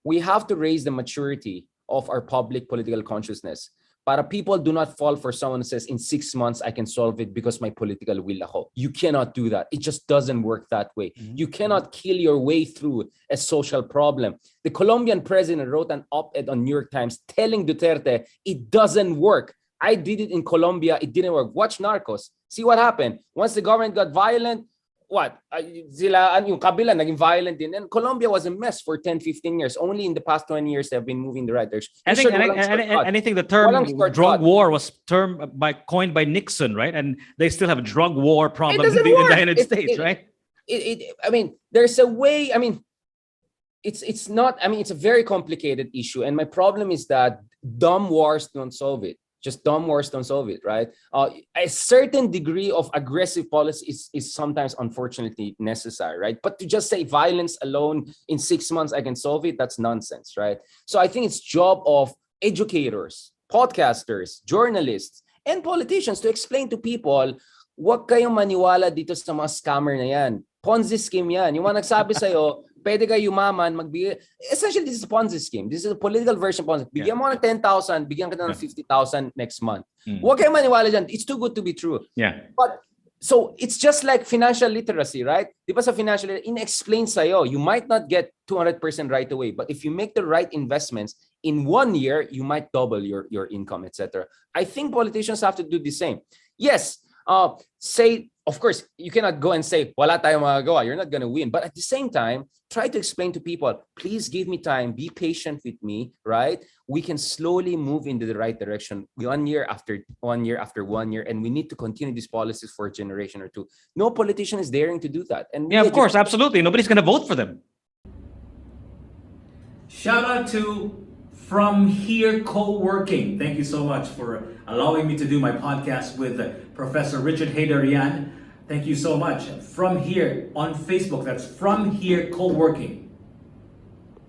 we have to raise the maturity of our public political consciousness. Para people do not fall for someone who says, in 6 months, I can solve it because my political will ako. You cannot do that. It just doesn't work that way. You cannot kill your way through a social problem. The Colombian president wrote an op-ed on New York Times telling Duterte, it doesn't work. I did it in Colombia. It didn't work. Watch Narcos. See what happened. Once the government got violent, yung kabila naging violent din. And Colombia was a mess for 10, 15 years. Only in the past 20 years, they've been moving the right direction. I think the term drug war was coined by Nixon, right? And they still have a drug war problem in the United States, right? I mean, there's a way. I mean, it's not. I mean, it's a very complicated issue, and my problem is that dumb wars don't solve it. Just dumb wars don't solve it, right? A certain degree of aggressive policy is sometimes, unfortunately, necessary, right? But to just say violence alone in 6 months I can solve it, that's nonsense, right? So I think it's job of educators, podcasters, journalists, and politicians to explain to people, wag kayong maniwala dito sa mga scammer na yan. Ponzi scheme yan. Yung mga nagsabi sa'yo, pwede kayo yumaman, magbigay. Essentially, this is a Ponzi scheme. This is a political version of Ponzi. Bigyan mo ng 10,000, bigyan ka ng 50,000 next month. Huwag kayong maniwala dyan. It's too good to be true. Yeah. But, so, it's just like financial literacy, right? Di ba sa financial literacy, in-explain sa'yo, you might not get 200% right away, but if you make the right investments, in 1 year, you might double your income, etc. I think politicians have to do the same. Yes, of course, you cannot go and say, wala tayong magagawa. You're not going to win. But at the same time, try to explain to people, please give me time, be patient with me, right? We can slowly move into the right direction 1 year after 1 year after 1 year. And we need to continue these policies for a generation or two. No politician is daring to do that. And yeah, of course, absolutely. Nobody's going to vote for them. Shout out to From Here Co-working. Thank you so much for allowing me to do my podcast with Professor Richard Heydarian. Thank you so much. From Here on Facebook, that's From Here Co-working.